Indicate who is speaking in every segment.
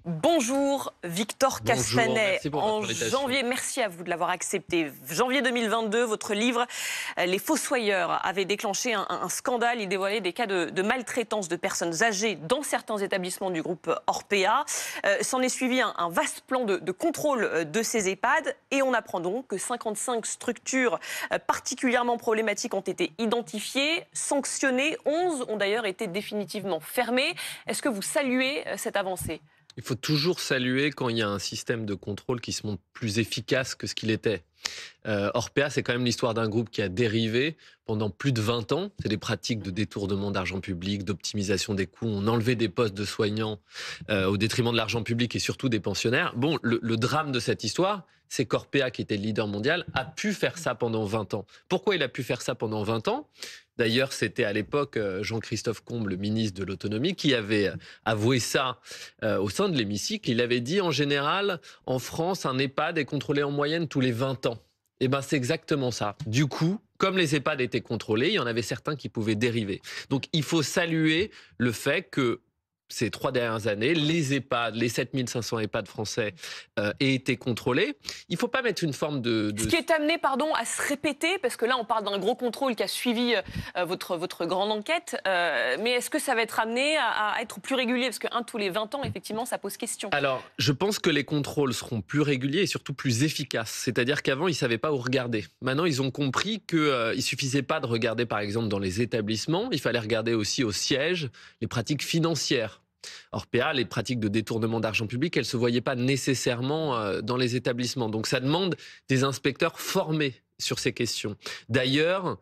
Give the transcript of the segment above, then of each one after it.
Speaker 1: Bonjour Victor
Speaker 2: Bonjour,
Speaker 1: Castanet.
Speaker 2: merci pour
Speaker 1: En
Speaker 2: votre invitation.
Speaker 1: janvier, merci à vous de l'avoir accepté. Janvier 2022, votre livre Les Fossoyeurs avait déclenché un scandale. Il dévoilait des cas de maltraitance de personnes âgées dans certains établissements du groupe Orpea. S'en est suivi un vaste plan de contrôle de ces EHPAD et on apprend donc que 55 structures particulièrement problématiques ont été identifiées, sanctionnées. 11 ont d'ailleurs été définitivement fermées. Est-ce que vous saluez cette avancée ?
Speaker 2: Il faut toujours saluer quand il y a un système de contrôle qui se montre plus efficace que ce qu'il était. Orpea, c'est quand même l'histoire d'un groupe qui a dérivé pendant plus de 20 ans. C'est des pratiques de détournement d'argent public, d'optimisation des coûts. On enlevait des postes de soignants au détriment de l'argent public et surtout des pensionnaires. Bon, le drame de cette histoire, c'est qu'Orpea, qui était le leader mondial, a pu faire ça pendant 20 ans. Pourquoi il a pu faire ça pendant 20 ans ? D'ailleurs, c'était à l'époque Jean-Christophe Combe, le ministre de l'Autonomie, qui avait avoué ça au sein de l'hémicycle. Il avait dit, en général, en France, un EHPAD est contrôlé en moyenne tous les 20 ans. Eh bien, c'est exactement ça. Du coup, comme les EHPAD étaient contrôlés, il y en avait certains qui pouvaient dériver. Donc, il faut saluer le fait que ces 3 dernières années, les EHPAD, les 7500 EHPAD français aient été contrôlés. Il ne faut pas mettre une forme de...
Speaker 1: Ce qui est amené, à se répéter, parce que là, on parle d'un gros contrôle qui a suivi votre grande enquête, mais est-ce que ça va être amené à être plus régulier ? Parce qu'un tous les 20 ans, effectivement, ça pose question.
Speaker 2: Alors, je pense que les contrôles seront plus réguliers et surtout plus efficaces. C'est-à-dire qu'avant, ils ne savaient pas où regarder. Maintenant, ils ont compris qu'il ne suffisait pas de regarder, par exemple, dans les établissements. Il fallait regarder aussi au siège les pratiques financières. Orpea, les pratiques de détournement d'argent public, elles ne se voyaient pas nécessairement dans les établissements. Donc, ça demande des inspecteurs formés sur ces questions. D'ailleurs,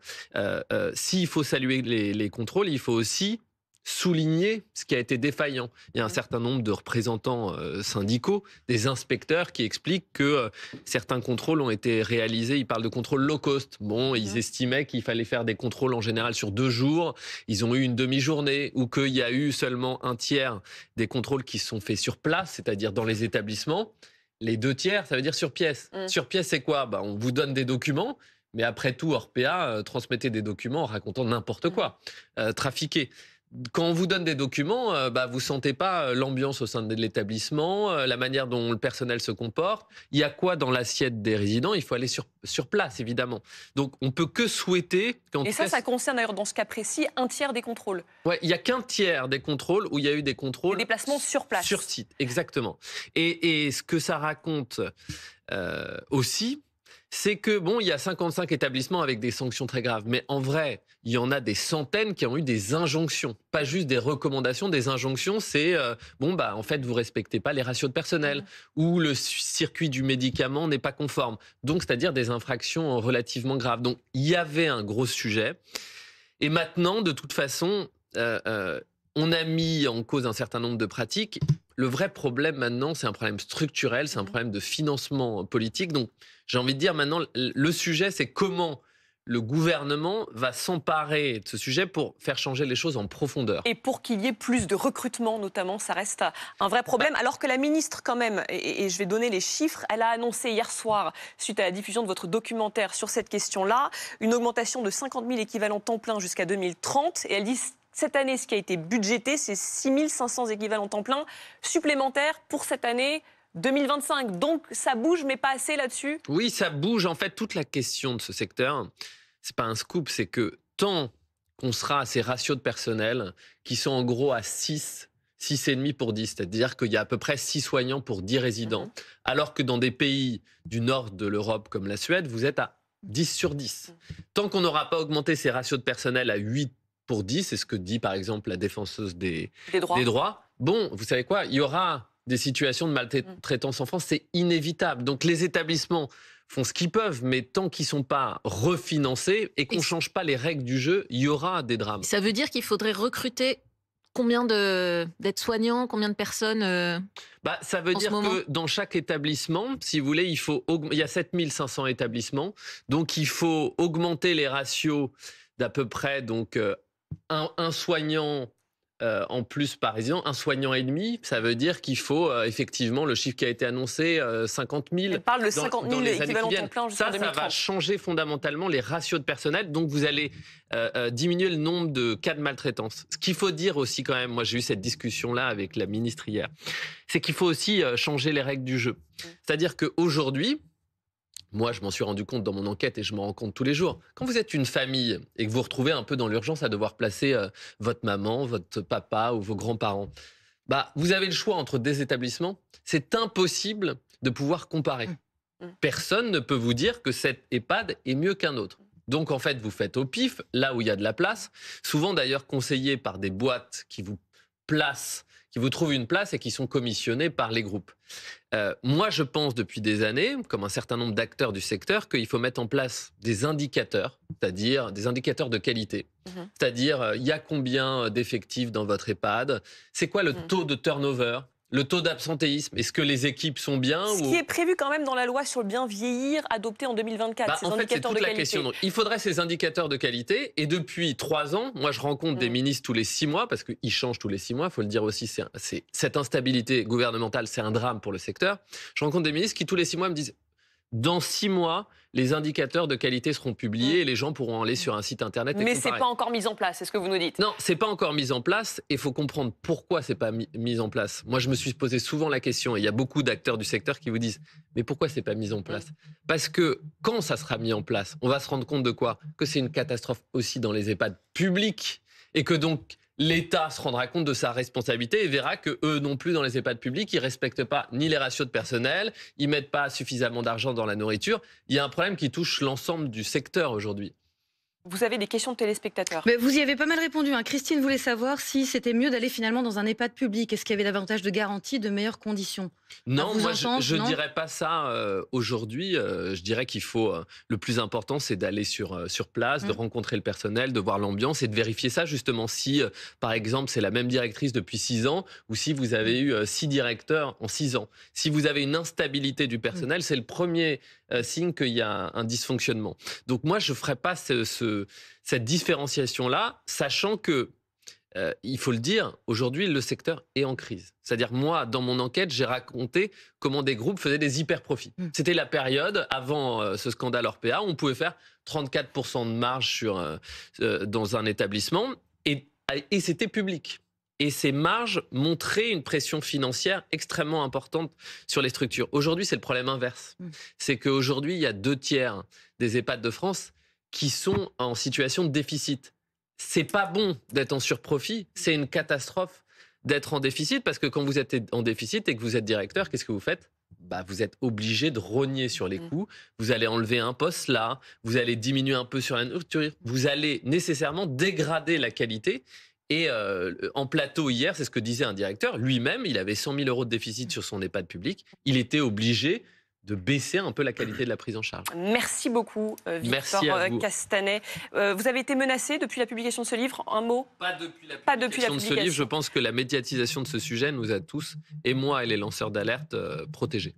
Speaker 2: s'il faut saluer les contrôles, il faut aussi souligner ce qui a été défaillant. Il y a un certain nombre de représentants syndicaux, des inspecteurs qui expliquent que certains contrôles ont été réalisés. Ils parlent de contrôles low cost. Bon, ils estimaient qu'il fallait faire des contrôles en général sur 2 jours. Ils ont eu une demi-journée ou qu'il y a eu seulement un tiers des contrôles qui sont faits sur place, c'est-à-dire dans les établissements. Les 2 tiers, ça veut dire sur pièce. Sur pièce, c'est quoi ? On vous donne des documents. Mais après tout, Orpea transmettait des documents en racontant n'importe quoi, trafiqué. Quand on vous donne des documents, vous sentez pas l'ambiance au sein de l'établissement, la manière dont le personnel se comporte. Il y a quoi dans l'assiette des résidents ? Il faut aller sur place, évidemment. Donc, on peut que souhaiter...
Speaker 1: Et ça concerne d'ailleurs, dans ce cas précis, un tiers des contrôles.
Speaker 2: Ouais, il n'y a qu'un tiers des contrôles où il y a eu des contrôles...
Speaker 1: Des déplacements sur place.
Speaker 2: Sur site, exactement. Et ce que ça raconte aussi... c'est que, il y a 55 établissements avec des sanctions très graves. Mais en vrai, il y en a des centaines qui ont eu des injonctions. Pas juste des recommandations, des injonctions. C'est, en fait, vous respectez pas les ratios de personnel ou le circuit du médicament n'est pas conforme. Donc, c'est-à-dire des infractions relativement graves. Donc, il y avait un gros sujet. Et maintenant, de toute façon, on a mis en cause un certain nombre de pratiques. Le vrai problème maintenant, c'est un problème structurel, c'est un problème de financement politique. Donc, j'ai envie de dire maintenant, le sujet, c'est comment le gouvernement va s'emparer de ce sujet pour faire changer les choses en profondeur.
Speaker 1: Et pour qu'il y ait plus de recrutement, notamment, ça reste un vrai problème. Alors que la ministre, quand même, et je vais donner les chiffres, elle a annoncé hier soir, suite à la diffusion de votre documentaire sur cette question-là, une augmentation de 50 000 équivalents temps plein jusqu'à 2030. Et elle dit... cette année, ce qui a été budgété, c'est 6 500 équivalents temps plein supplémentaires pour cette année 2025. Donc, ça bouge, mais pas assez là-dessus.
Speaker 2: Oui, ça bouge. En fait, toute la question de ce secteur, c'est pas un scoop, c'est que tant qu'on sera à ces ratios de personnel qui sont en gros à 6,5 pour 10, c'est-à-dire qu'il y a à peu près 6 soignants pour 10 résidents, alors que dans des pays du nord de l'Europe comme la Suède, vous êtes à 10 sur 10. Tant qu'on n'aura pas augmenté ces ratios de personnel à 8 pour 10, c'est ce que dit par exemple la défenseuse des droits. Vous savez quoi ? Il y aura des situations de maltraitance en France, c'est inévitable. Donc les établissements font ce qu'ils peuvent, mais tant qu'ils ne sont pas refinancés et qu'on ne change pas les règles du jeu, il y aura des drames.
Speaker 3: Ça veut dire qu'il faudrait recruter combien d'aides-soignants, combien de personnes
Speaker 2: ça veut dire que dans chaque établissement, si vous voulez, il y a 7500 établissements, donc il faut augmenter les ratios d'à peu près un soignant en plus parisien, un soignant et demi, ça veut dire qu'il faut effectivement le chiffre qui a été annoncé, 50 000.
Speaker 1: Elle parle de 50 000 équivalents temps plein jusqu'en 2030.
Speaker 2: Ça va changer fondamentalement les ratios de personnel, donc vous allez diminuer le nombre de cas de maltraitance. Ce qu'il faut dire aussi quand même, moi j'ai eu cette discussion-là avec la ministre hier, c'est qu'il faut aussi changer les règles du jeu. C'est-à-dire qu'aujourd'hui, moi, je m'en suis rendu compte dans mon enquête et je m'en rends compte tous les jours. Quand vous êtes une famille et que vous vous retrouvez un peu dans l'urgence à devoir placer votre maman, votre papa ou vos grands-parents, vous avez le choix entre des établissements. C'est impossible de pouvoir comparer. Personne ne peut vous dire que cet EHPAD est mieux qu'un autre. Donc, en fait, vous faites au pif, là où il y a de la place, souvent d'ailleurs conseillés par des boîtes qui vous placent, qui vous trouvent une place et qui sont commissionnés par les groupes. Moi, je pense depuis des années, comme un certain nombre d'acteurs du secteur, qu'il faut mettre en place des indicateurs, c'est-à-dire des indicateurs de qualité. C'est-à-dire, il y a combien d'effectifs dans votre EHPAD? C'est quoi le taux de turnover? Le taux d'absentéisme, est-ce que les équipes sont bien?
Speaker 1: Ce qui est prévu quand même dans la loi sur le bien vieillir, adoptée en 2024, ces
Speaker 2: en fait,
Speaker 1: indicateurs
Speaker 2: c'est toute
Speaker 1: de
Speaker 2: la
Speaker 1: qualité.
Speaker 2: question. Donc, il faudrait ces indicateurs de qualité. Et depuis 3 ans, moi, je rencontre des ministres tous les 6 mois, parce qu'ils changent tous les 6 mois. Il faut le dire aussi, cette instabilité gouvernementale, c'est un drame pour le secteur. Je rencontre des ministres qui, tous les 6 mois, me disent dans 6 mois, les indicateurs de qualité seront publiés et les gens pourront aller sur un site internet et
Speaker 1: Mais
Speaker 2: comparer.
Speaker 1: c'est pas encore mis en place, c'est ce que vous nous dites.
Speaker 2: Non, c'est pas encore mis en place et il faut comprendre pourquoi c'est pas mis en place. Moi, je me suis posé souvent la question et il y a beaucoup d'acteurs du secteur qui vous disent mais pourquoi c'est pas mis en place? Parce que quand ça sera mis en place, on va se rendre compte de quoi? Que c'est une catastrophe aussi dans les EHPAD publics et que donc l'État se rendra compte de sa responsabilité et verra que eux non plus dans les EHPAD publics, ils respectent pas ni les ratios de personnel, ils mettent pas suffisamment d'argent dans la nourriture. Il y a un problème qui touche l'ensemble du secteur aujourd'hui.
Speaker 1: Vous avez des questions de téléspectateurs.
Speaker 4: Mais vous y avez pas mal répondu. Christine voulait savoir si c'était mieux d'aller finalement dans un EHPAD public. Est-ce qu'il y avait davantage de garanties, de meilleures conditions?
Speaker 2: Non, moi je ne dirais pas ça aujourd'hui. Je dirais qu'il faut, le plus important, c'est d'aller sur place, de rencontrer le personnel, de voir l'ambiance et de vérifier ça justement si, par exemple, c'est la même directrice depuis 6 ans ou si vous avez eu 6 directeurs en 6 ans. Si vous avez une instabilité du personnel, c'est le premier signe qu'il y a un dysfonctionnement. Donc moi, je ne ferais pas cette différenciation-là, sachant que il faut le dire, aujourd'hui, le secteur est en crise. C'est-à-dire, moi, dans mon enquête, j'ai raconté comment des groupes faisaient des hyper-profits. C'était la période, avant ce scandale Orpea, où on pouvait faire 34% de marge dans un établissement, et c'était public. Et ces marges montraient une pression financière extrêmement importante sur les structures. Aujourd'hui, c'est le problème inverse. C'est qu'aujourd'hui, il y a 2/3 des EHPAD de France qui sont en situation de déficit. C'est pas bon d'être en surprofit, c'est une catastrophe d'être en déficit, parce que quand vous êtes en déficit et que vous êtes directeur, qu'est-ce que vous faites? Vous êtes obligé de rogner sur les coûts, vous allez enlever un poste là, vous allez diminuer un peu sur la nourriture, vous allez nécessairement dégrader la qualité. Et en plateau hier, c'est ce que disait un directeur, lui-même, il avait 100 000 € de déficit sur son EHPAD public, il était obligé de baisser un peu la qualité de la prise en charge.
Speaker 1: Merci beaucoup, Victor Castanet. Vous avez été menacé depuis la publication de ce livre? Un mot?
Speaker 2: Pas depuis la publication de ce livre. Je pense que la médiatisation de ce sujet nous a tous, et moi et les lanceurs d'alerte, protégés.